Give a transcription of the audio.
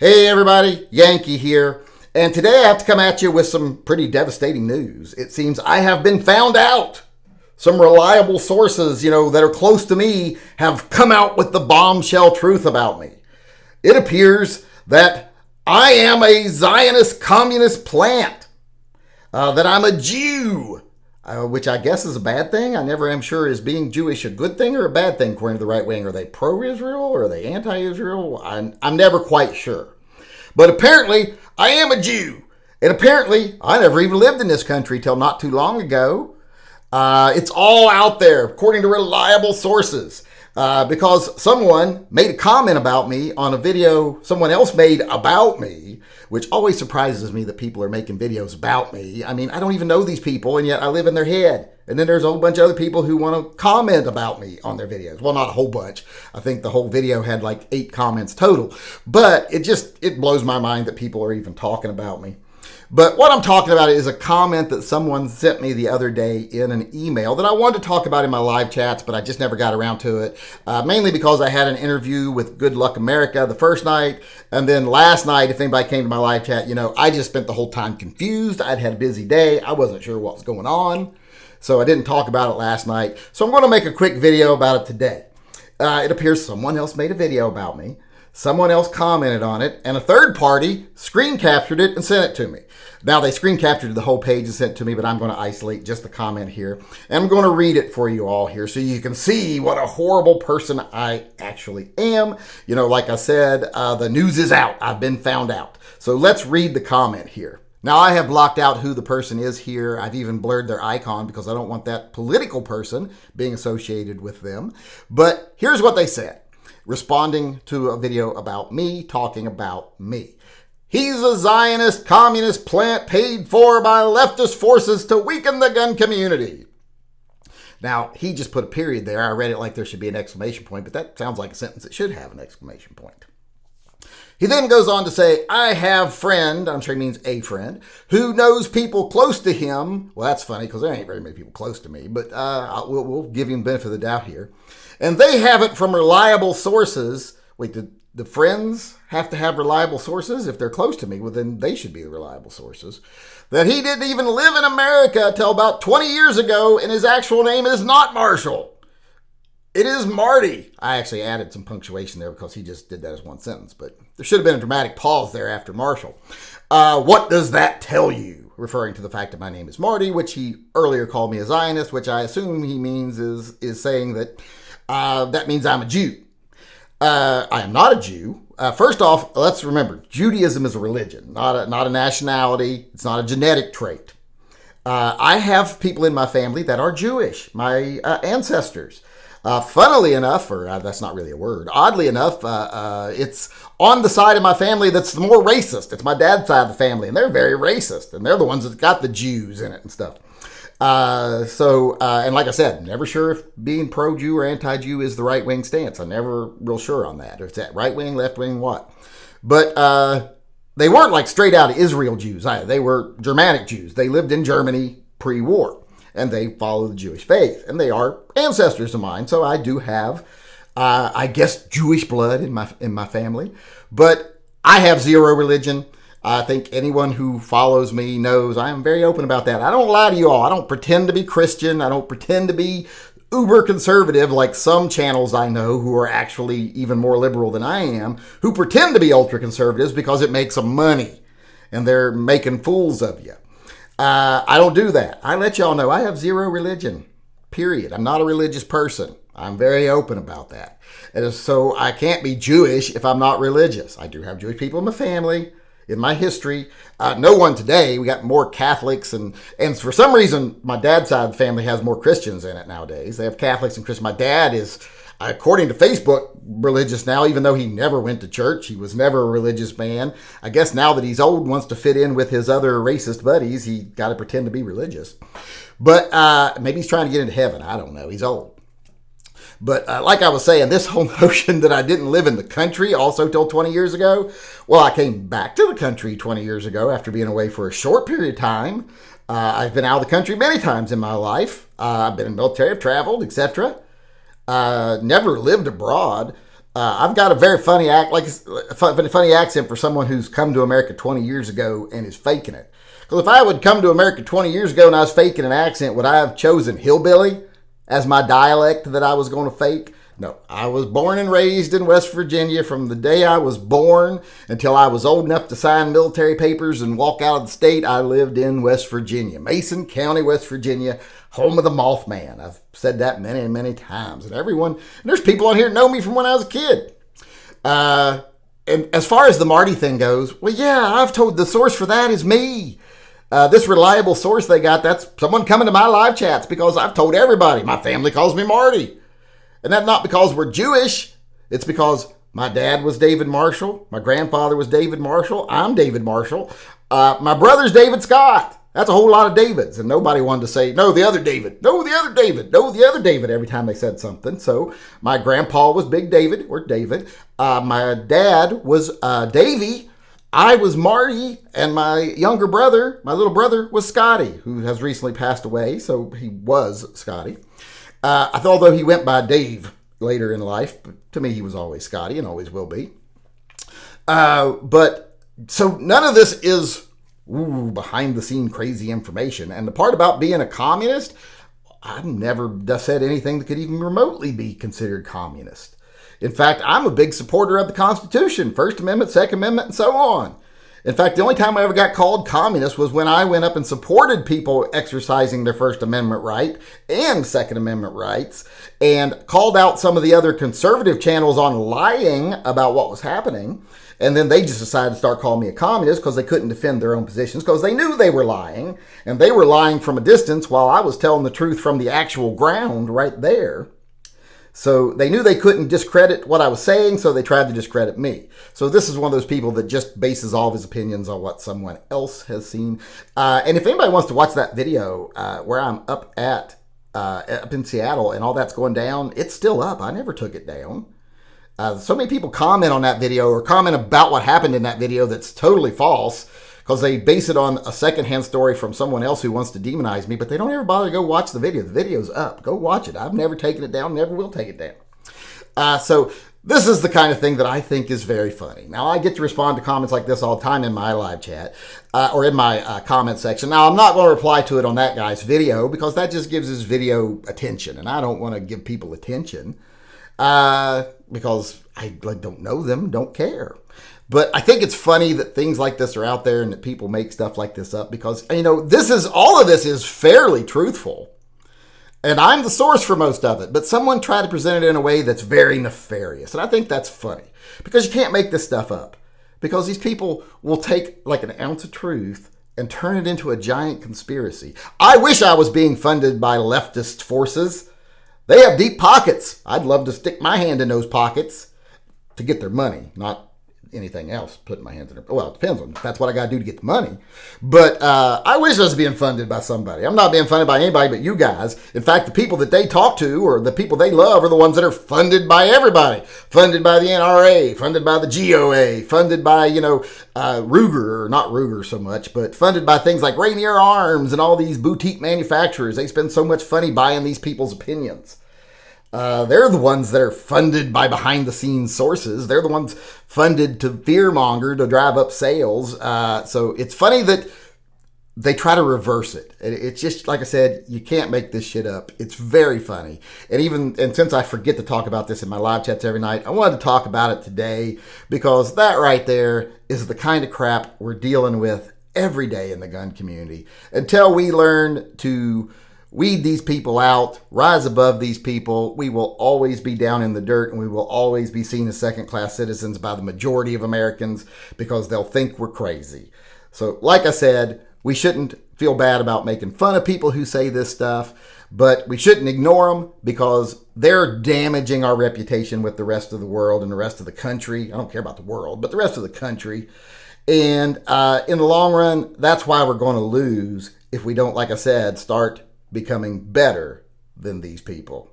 Hey everybody, Yankee here, and today I have to come at you with some pretty devastating news. It seems I have been found out. Some reliable sources, that are close to me have come out with the bombshell truth about me. It appears that I am a Zionist communist plant, that I'm a Jew, which I guess is a bad thing. I never am sure, is being Jewish a good thing or a bad thing according to the right wing? Are they pro-Israel or are they anti-Israel? I'm never quite sure. But apparently, I am a Jew. And apparently, I never even lived in this country till not too long ago. It's all out there, according to reliable sources. Because someone made a comment about me on a video someone else made about me, which always surprises me that people are making videos about me. I mean, I don't even know these people, and yet I live in their head. And then there's a whole bunch of other people who want to comment about me on their videos. Well, not a whole bunch. I think the whole video had like 8 comments total. But it blows my mind that people are even talking about me. But what I'm talking about is a comment that someone sent me the other day in an email that I wanted to talk about in my live chats, but I just never got around to it. Mainly because I had an interview with Good Luck America the first night. And then last night, if anybody came to my live chat, I just spent the whole time confused. I'd had a busy day. I wasn't sure what was going on. So I didn't talk about it last night. So I'm going to make a quick video about it today. It appears someone else made a video about me. Someone else commented on it, and a third party screen captured it and sent it to me. Now, they screen captured the whole page and sent it to me, but I'm going to isolate just the comment here. And I'm going to read it for you all here so you can see what a horrible person I actually am. Like I said, the news is out. I've been found out. So let's read the comment here. Now, I have blocked out who the person is here. I've even blurred their icon because I don't want that political person being associated with them. But here's what they said, responding to a video about me, talking about me. He's a Zionist communist plant paid for by leftist forces to weaken the gun community. Now, he just put a period there. I read it like there should be an exclamation point, but that sounds like a sentence that should have an exclamation point. He then goes on to say, I have friend, I'm sure he means a friend, who knows people close to him. Well, that's funny because there ain't very many people close to me, but we'll give him the benefit of the doubt here. And they have it from reliable sources. Wait, the friends have to have reliable sources? If they're close to me, well, then they should be the reliable sources. That he didn't even live in America till about 20 years ago, and his actual name is not Marshal. It is Marty. I actually added some punctuation there because he just did that as one sentence, but there should have been a dramatic pause there after Marshal. What does that tell you? Referring to the fact that my name is Marty, which he earlier called me a Zionist, which I assume he means is saying that that means I'm a Jew. I am not a Jew. First off, let's remember, Judaism is a religion, not a nationality. It's not a genetic trait. I have people in my family that are Jewish, my ancestors. Funnily enough, or that's not really a word, oddly enough, it's on the side of my family that's the more racist. It's my dad's side of the family, and they're very racist, and they're the ones that got the Jews in it and stuff. And like I said, never sure if being pro-Jew or anti-Jew is the right-wing stance. I'm never real sure on that. Or it's that right-wing, left-wing, what. But they weren't like straight-out Israel Jews either. They were Germanic Jews. They lived in Germany pre-war, and they follow the Jewish faith. And they are ancestors of mine, so I do have, I guess, Jewish blood in my family. But I have zero religion. I think anyone who follows me knows I am very open about that. I don't lie to you all. I don't pretend to be Christian. I don't pretend to be uber conservative like some channels I know who are actually even more liberal than I am, who pretend to be ultra conservatives because it makes them money and they're making fools of you. I don't do that. I let y'all know I have zero religion, period. I'm not a religious person. I'm very open about that. And so I can't be Jewish if I'm not religious. I do have Jewish people in my family. In my history, no one today. We got more Catholics, and for some reason, my dad's side of the family has more Christians in it nowadays. They have Catholics and Christians. My dad is, according to Facebook, religious now, even though he never went to church. He was never a religious man. I guess now that he's old, wants to fit in with his other racist buddies, he got to pretend to be religious. But maybe he's trying to get into heaven. I don't know. He's old. But like I was saying, this whole notion that I didn't live in the country also till 20 years ago, well, I came back to the country 20 years ago after being away for a short period of time. I've been out of the country many times in my life. I've been in the military, I've traveled, etc. Never lived abroad. I've got a very funny funny accent for someone who's come to America 20 years ago and is faking it. Because if I would come to America 20 years ago and I was faking an accent, would I have chosen hillbilly as my dialect that I was going to fake? No, I was born and raised in West Virginia. From the day I was born until I was old enough to sign military papers and walk out of the state, I lived in West Virginia, Mason County, West Virginia, home of the Mothman. I've said that many, many times. And there's people on here who know me from when I was a kid. And as far as the Marty thing goes, well, yeah, I've told the source for that is me. This reliable source they got, that's someone coming to my live chats because I've told everybody. My family calls me Marty. And that's not because we're Jewish. It's because my dad was David Marshall. My grandfather was David Marshall. I'm David Marshall. My brother's David Scott. That's a whole lot of Davids. And nobody wanted to say, no, the other David. No, the other David. No, the other David every time they said something. So my grandpa was Big David or David. My dad was Davy. I was Marty. And my younger brother, my little brother, was Scotty, who has recently passed away. So he was Scotty. Although he went by Dave later in life, but to me he was always Scotty and always will be. But so none of this is behind the scene crazy information. And the part about being a communist, I've never said anything that could even remotely be considered communist. In fact, I'm a big supporter of the Constitution, First Amendment, Second Amendment, and so on. In fact, the only time I ever got called communist was when I went up and supported people exercising their First Amendment right and Second Amendment rights and called out some of the other conservative channels on lying about what was happening. And then they just decided to start calling me a communist because they couldn't defend their own positions because they knew they were lying. And they were lying from a distance while I was telling the truth from the actual ground right there. So they knew they couldn't discredit what I was saying, so they tried to discredit me. So this is one of those people that just bases all of his opinions on what someone else has seen. And if anybody wants to watch that video where I'm up in Seattle and all that's going down, it's still up. I never took it down. So many people comment on that video or comment about what happened in that video that's totally false because they base it on a secondhand story from someone else who wants to demonize me, but they don't ever bother to go watch the video. The video's up. Go watch it. I've never taken it down, never will take it down. So this is the kind of thing that I think is very funny. Now, I get to respond to comments like this all the time in my live chat or in my comment section. Now, I'm not going to reply to it on that guy's video because that just gives his video attention, and I don't want to give people attention because I don't know them, don't care. But I think it's funny that things like this are out there and that people make stuff like this up because, all of this is fairly truthful. And I'm the source for most of it. But someone tried to present it in a way that's very nefarious. And I think that's funny because you can't make this stuff up. Because these people will take like an ounce of truth and turn it into a giant conspiracy. I wish I was being funded by leftist forces. They have deep pockets. I'd love to stick my hand in those pockets to get their money, not anything else, putting my hands in it. Well, it depends on that's what I got to do to get the money. But I wish I was being funded by somebody. I'm not being funded by anybody but you guys. In fact, the people that they talk to or the people they love are the ones that are funded by everybody. Funded by the NRA, funded by the GOA, funded by, Ruger, or not Ruger so much, but funded by things like Rainier Arms and all these boutique manufacturers. They spend so much money buying these people's opinions. They're the ones that are funded by behind-the-scenes sources. They're the ones funded to fearmonger, to drive up sales. So it's funny that they try to reverse it. It's just, like I said, you can't make this shit up. It's very funny. And since I forget to talk about this in my live chats every night, I wanted to talk about it today because that right there is the kind of crap we're dealing with every day in the gun community. Until we learn to weed these people out, rise above these people, we will always be down in the dirt and we will always be seen as second-class citizens by the majority of Americans because they'll think we're crazy. So, like I said, we shouldn't feel bad about making fun of people who say this stuff, but we shouldn't ignore them because they're damaging our reputation with the rest of the world and the rest of the country. I don't care about the world, but the rest of the country. And in the long run, that's why we're going to lose if we don't, like I said, start becoming better than these people.